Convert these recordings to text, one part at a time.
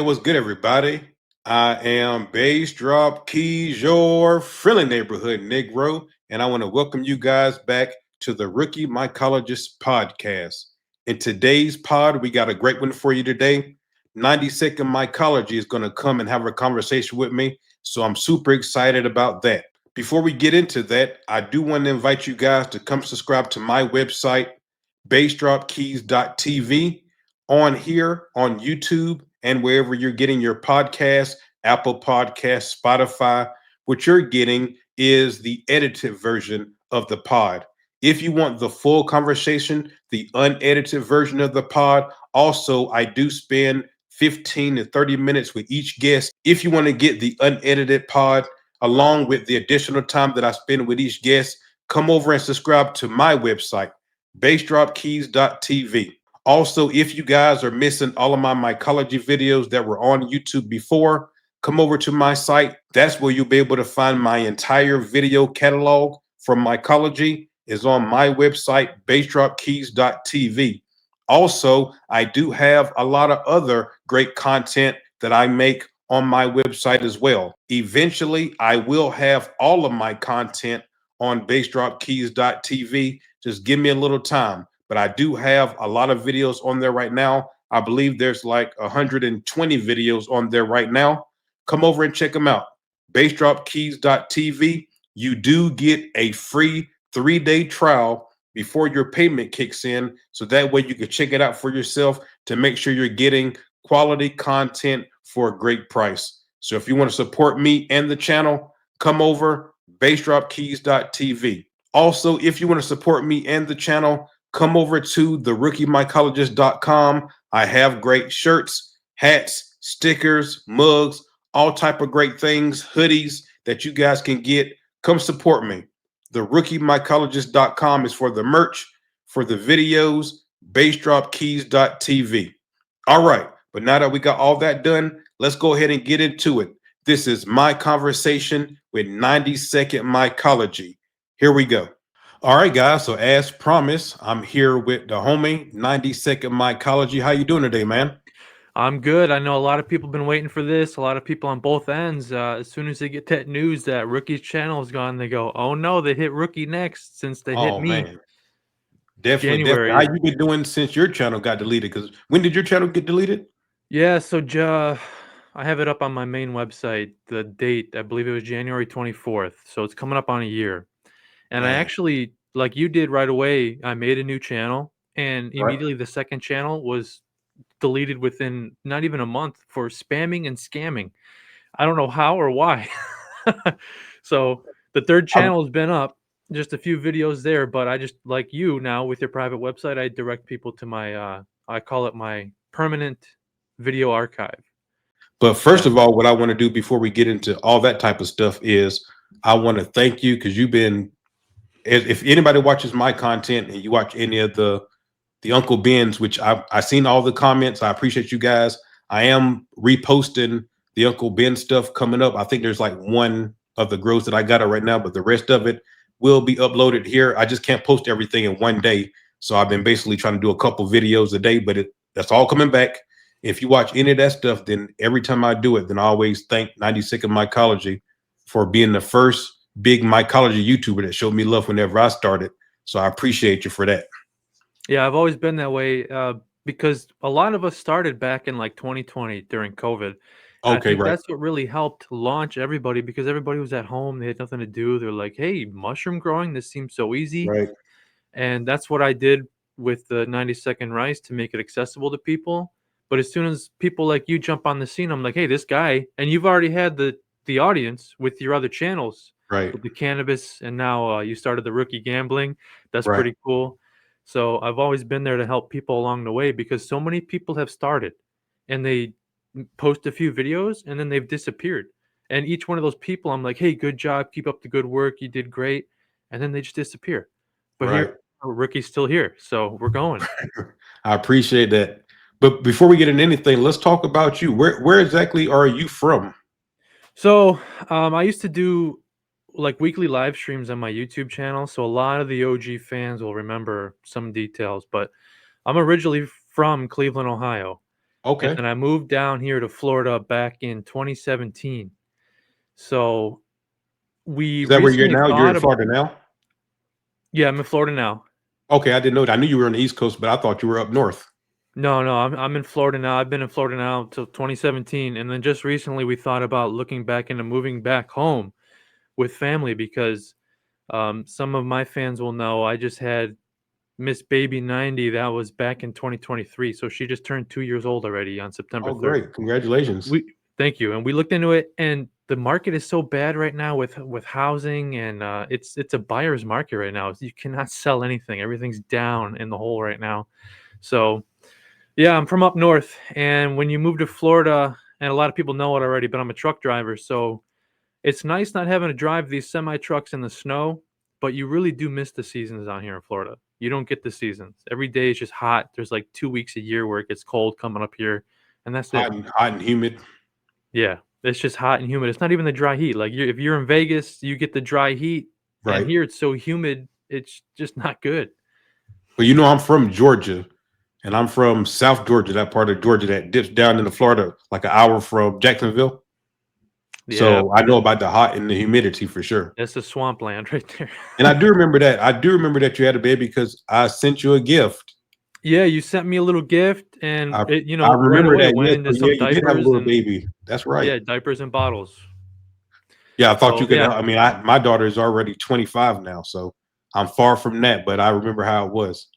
what's good, everybody? I am Bass Drop Keys, your friendly neighborhood Negro, and I want to welcome you guys back to the Rookie Mycologist podcast. In today's pod, we got a great one for you today. 90-second Mycology is going to come and have a conversation with me, so I'm super excited about that. Before we get into that, I do want to invite you guys to come subscribe to my website, bassdropkeys.tv, on here on YouTube and wherever you're getting your podcasts, Apple Podcasts, Spotify. What you're getting is the edited version of the pod. If you want the full conversation, the unedited version of the pod, also I do spend 15 to 30 minutes with each guest. If you want to get the unedited pod along with the additional time that I spend with each guest, come over and subscribe to my website, bassdropkeys.tv. Also, if you guys are missing all of my mycology videos that were on YouTube before, come over to my site. That's where you'll be able to find my entire video catalog from mycology is on my website, bassdropkeys.tv. Also, I do have a lot of other great content that I make on my website as well. Eventually, I will have all of my content on bassdropkeys.tv. Just give me a little time. But I do have a lot of videos on there right now. I believe there's like 120 videos on there right now. Come over and check them out. bassdropkeys.tv. You do get a free 3-day trial before your payment kicks in. So that way you can check it out for yourself to make sure you're getting quality content for a great price. So if you want to support me and the channel, come over bassdropkeys.tv. Also, if you want to support me and the channel, come over to theRookieMycologist.com. I have great shirts, hats, stickers, mugs, all type of great things, hoodies that you guys can get. Come support me. TheRookieMycologist.com is for the merch, for the videos, bassdropkeys.tv. All right, but now that we got all that done, let's go ahead and get into it. This is my conversation with 90-second Mycology. Here we go. All right, guys. So as promised, I'm here with the homie 90-second Mycology. How you doing today, man? I'm good. I know a lot of people have been waiting for this. A lot of people on both ends. As soon as they get that news that Rookie's channel is gone, they go, "Oh no, they hit Rookie next." Since they hit Oh me, man, definitely. January How is you been doing since your channel got deleted? Because when did your channel get deleted? yeah. So I have it up on my main website. The date, I believe it was January 24th. So it's coming up on a year. And I Man, actually, like you did right away, I made a new channel, and right. immediately the second channel was deleted within not even a month for spamming and scamming. I don't know how or why. So the third Um, channel has been up, just a few videos there, but I just like you now with your private website, I direct people to my I call it my permanent video archive. but first So of all, what I want to do before we get into all that type of stuff is I want to thank you because you've been. If anybody watches my content and you watch any of the Uncle Ben's, which I seen all the comments. I appreciate you guys. I am reposting the Uncle Ben stuff coming up. I think there's like one of the grows that I got it right now, but the rest of it will be uploaded here. I just can't post everything in one day. So I've been basically trying to do a couple videos a day, but that's all coming back. If you watch any of that stuff, then every time I do it, then I always thank 90-second Mycology for being the first big mycology YouTuber that showed me love whenever I started. So I appreciate you for that. yeah, I've always been that way because a lot of us started back in like 2020 during COVID. And I Okay, think right. that's what really helped launch everybody because everybody was at home. They had nothing to do. They're like, hey, mushroom growing, this seems so easy. Right. And that's what I did with the 90-second rice to make it accessible to people. But as soon as people like you jump on the scene, I'm like, hey, this guy, and you've already had the audience with your other channels, Right. with the cannabis, and now you started the rookie gambling. That's Right. pretty cool. So I've always been there to help people along the way because so many people have started and they post a few videos and then they've disappeared. And each one of those people, I'm like, hey, good job, keep up the good work, you did great, and then they just disappear. But here, Right. Rookie's still here, so we're going. I appreciate that. But before we get into anything, let's talk about you. Where exactly are you from? So I used to do like weekly live streams on my YouTube channel, so a lot of the OG fans will remember some details. But I'm originally from Cleveland, Ohio, and Okay. then I moved down here to Florida back in 2017. So we Is that where you're recently now? You're thought in of, Florida now? yeah, I'm in Florida now. Okay, I didn't know that. I knew you were on the East Coast, but I thought you were up north. No, I'm in Florida now. I've been in Florida now till 2017, and then just recently we thought about looking back into moving back home with family because some of my fans will know I just had Miss Baby 90. That was back in 2023, so she just turned 2 years old already on September Oh, 3rd. great. Congratulations. We Thank you, and we looked into it, and the market is so bad right now with housing, and it's a buyer's market right now. You cannot sell anything. Everything's down in the hole right now. So yeah, I'm from up north, and when you move to Florida, and a lot of people know it already, but I'm a truck driver, so it's nice not having to drive these semi trucks in the snow, but you really do miss the seasons down here in Florida. You don't get the seasons. Every day is just hot. There's like 2 weeks a year where it gets cold coming up here, and that's it. Hot and humid. Yeah, it's just hot and humid. It's not even the dry heat. Like if you're in Vegas, you get the dry heat, and Right. here it's so humid, it's just not good. Well, I'm from Georgia, and I'm from South Georgia, that part of Georgia that dips down into Florida, like an hour from Jacksonville. Yeah, So I know about the hot and the humidity for sure. that's the swampland right there. And I do remember that. I do remember that you had a baby because I sent you a gift. Yeah, you sent me a little gift, and I it, I right remember away that. went Yes. into So yeah, some you did have a diapers little and baby. That's right. yeah, diapers and bottles. Yeah, I thought So you could. yeah, I mean, my daughter is already 25 now, so I'm far from that. But I remember how it was.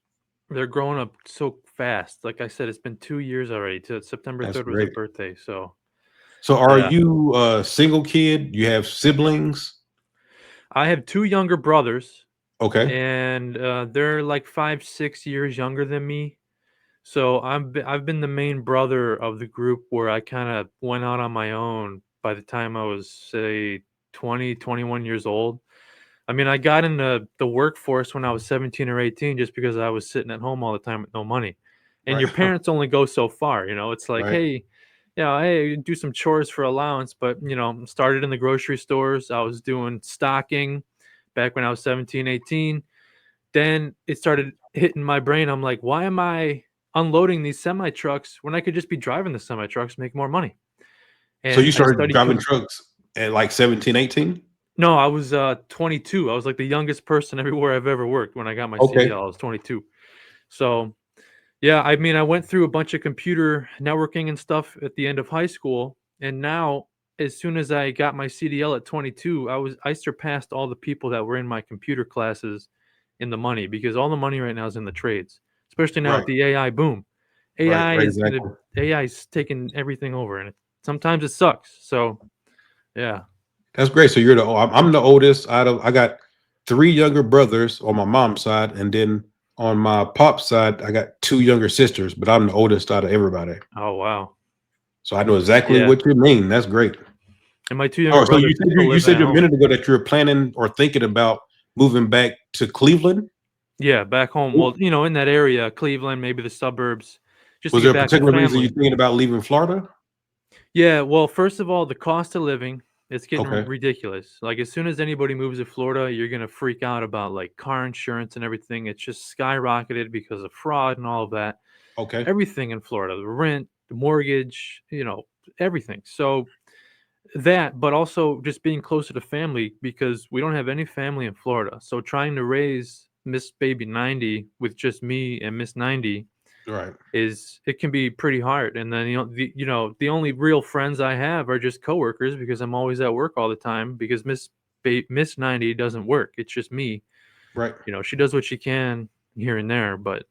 they're growing up so fast. Like I said, it's been 2 years already. To September That's 3rd was her great. birthday. So So, are yeah, you a single kid? You have siblings? I have two younger brothers, Okay. and they're like 5, 6 years younger than me. So I've been the main brother of the group where I kind of went out on my own by the time I was say 20, 21 years old. I mean, I got into the workforce when I was 17 or 18 just because I was sitting at home all the time with no money. And Right. your parents only go so far, It's like, Right. hey, hey, do some chores for allowance, but started in the grocery stores. I was doing stocking back when I was 17, 18. Then it started hitting my brain. I'm like, why am I unloading these semi trucks when I could just be driving the semi trucks, make more money? So And you I started studied driving trucks at like 17, 18? No, I was 22. I was like the youngest person everywhere I've ever worked when I got my Okay. CDL. I was 22. So, yeah, I mean, I went through a bunch of computer networking and stuff at the end of high school, and now as soon as I got my CDL at 22, I surpassed all the people that were in my computer classes in the money because all the money right now is in the trades, especially now with Right. the AI boom. Right. AI Right. is gonna Exactly. AI's taking everything over, and sometimes it sucks. So, yeah. That's great. So I'm the oldest I got three younger brothers on my mom's side, and then on my pop's side, I got two younger sisters, but I'm the oldest out of everybody. Oh wow. So I know exactly Yeah. what you mean. That's great. And my two younger Oh, so brothers still you live said at a home. minute ago that you're planning or thinking about moving back to Cleveland. Yeah, back home. Well, W- in that area, Cleveland, maybe the suburbs, just to Was get there a back with particular reason you're family. thinking about leaving Florida? Yeah, well, first of all, the cost of living, it's getting Okay. ridiculous. Like as soon as anybody moves to Florida, you're gonna freak out about like car insurance and everything. It's just skyrocketed because of fraud and all of that. Okay. Everything in Florida, the rent, the mortgage, everything. So that, but also just being closer to family because we don't have any family in Florida. So trying to raise Miss Baby 90 with just me and Miss 90 Right. it can be pretty hard. And then the only real friends I have are just coworkers because I'm always at work all the time because Miss 90 doesn't work. It's just me. Right. She does what she can here and there, but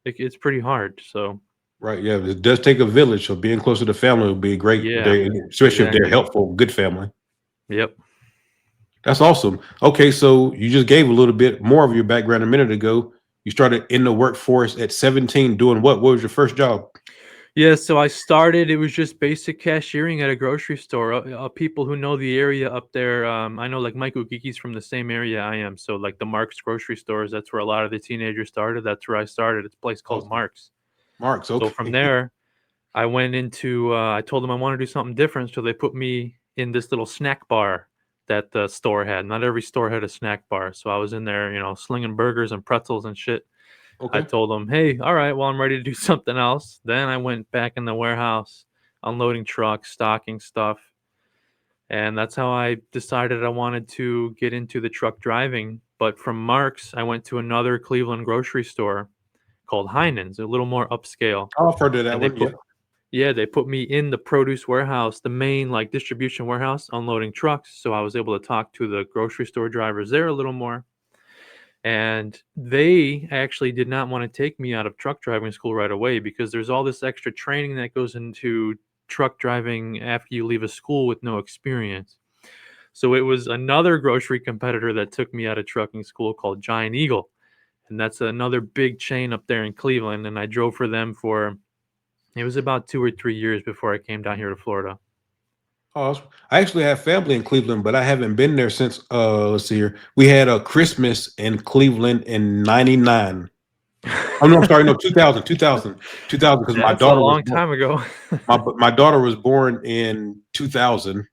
it's pretty hard. So Right. Yeah. It does take a village. So being closer to family would be great. yeah, Especially if they're exactly. helpful, good family. Yep. That's awesome. Okay, so you just gave a little bit more of your background a minute ago. You started in the workforce at 17 doing what? What was your first job? Yeah, so I started. It was just basic cashiering at a grocery store. People who know the area up there, I know like Michael Geeky's from the same area I am. So like the Mark's grocery stores, that's where a lot of the teenagers started. That's where I started. It's a place called Awesome. Mark's. Marks, So from okay. there, I went into. I told them I want to do something different, so they put me in this little snack bar that the store had. Not every store had a snack bar, so I was in there, slinging burgers and pretzels and shit. I Okay. told them, "Hey, all right, well, I'm ready to do something else." Then I went back in the warehouse, unloading trucks, stocking stuff, and that's how I decided I wanted to get into the truck driving. But from Mark's, I went to another Cleveland grocery store called Heinen's, a little more upscale, Oh, I've heard of that and they one. put Yeah. yeah, they put me in the produce warehouse, the main, like, distribution warehouse, unloading trucks, so I was able to talk to the grocery store drivers there a little more, and they actually did not wanna take me out of truck driving school right away because there's all this extra training that goes into truck driving after you leave a school with no experience. So it was another grocery competitor that took me out of trucking school called Giant Eagle, and that's another big chain up there in Cleveland, and I drove for them for it was about 2 or 3 years before I came down here to Florida. Oh, I actually have family in Cleveland, but I haven't been there since let's see here. We had a Christmas in Cleveland in 99. Oh no, I'm sorry, no, 2000, 2000, 2000, because my That's a daughter was long born. time ago. My daughter was born in 2000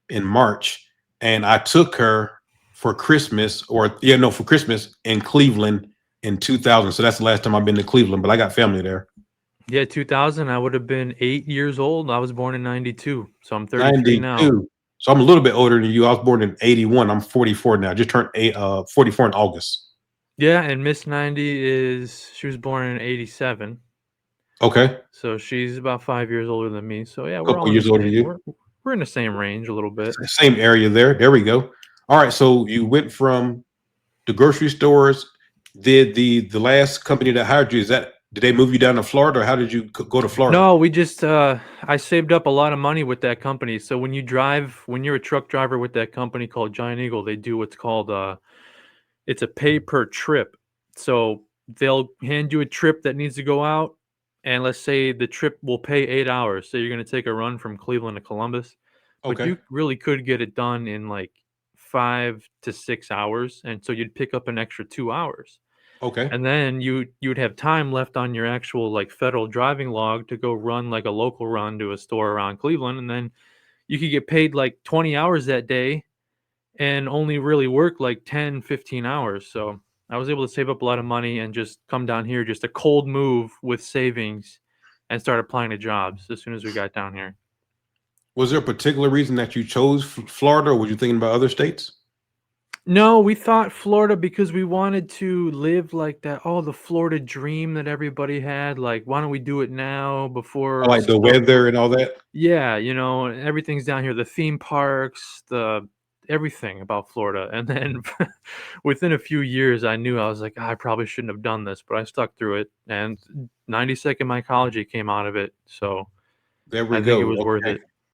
in March, and I took her for Christmas, or yeah, no, for Christmas in Cleveland in 2000. So that's the last time I've been to Cleveland, but I got family there. Yeah, 2000, I would have been 8 years old. I was born in '92, so I'm 33 now. 92. So I'm a little bit older than you. I was born in 81. I'm 44 now. Just turned 44 in August. Yeah, and Miss 90 she was born in '87, Okay. so she's about 5 years older than me. So yeah, A couple years older than you. we're in the same range a little bit. Same area there. There we go. All right. So you went from the grocery stores. Did the last company that hired you, is that, did they move you down to Florida, or how did you go to Florida? No, we just I saved up a lot of money with that company. So when you're a truck driver with that company called Giant Eagle, they do what's called it's a pay per trip. So they'll hand you a trip that needs to go out, and let's say the trip will pay 8 hours. So you're going to take a run from Cleveland to Columbus, but Okay. you really could get it done in like 5 to 6 hours, and so you'd pick up an extra 2 hours. Okay. And then you'd have time left on your actual like federal driving log to go run like a local run to a store around Cleveland, and then you could get paid like 20 hours that day and only really work like 10, 15 hours. So I was able to save up a lot of money and just come down here, just a cold move with savings and start applying to jobs as soon as we got down here. Was there a particular reason that you chose Florida, or were you thinking about other states? No, we thought Florida because we wanted to live like that. Oh, the Florida dream that everybody had. Like, why don't we do it now I before like the stuff weather and all that. Yeah, everything's down here, the theme parks, the everything about Florida, and then within a few years, I knew I was like, "Ah, I probably shouldn't have done this," but I stuck through it, and 90 Second Mycology came out of it, so There we I think it go. was worth Okay. it.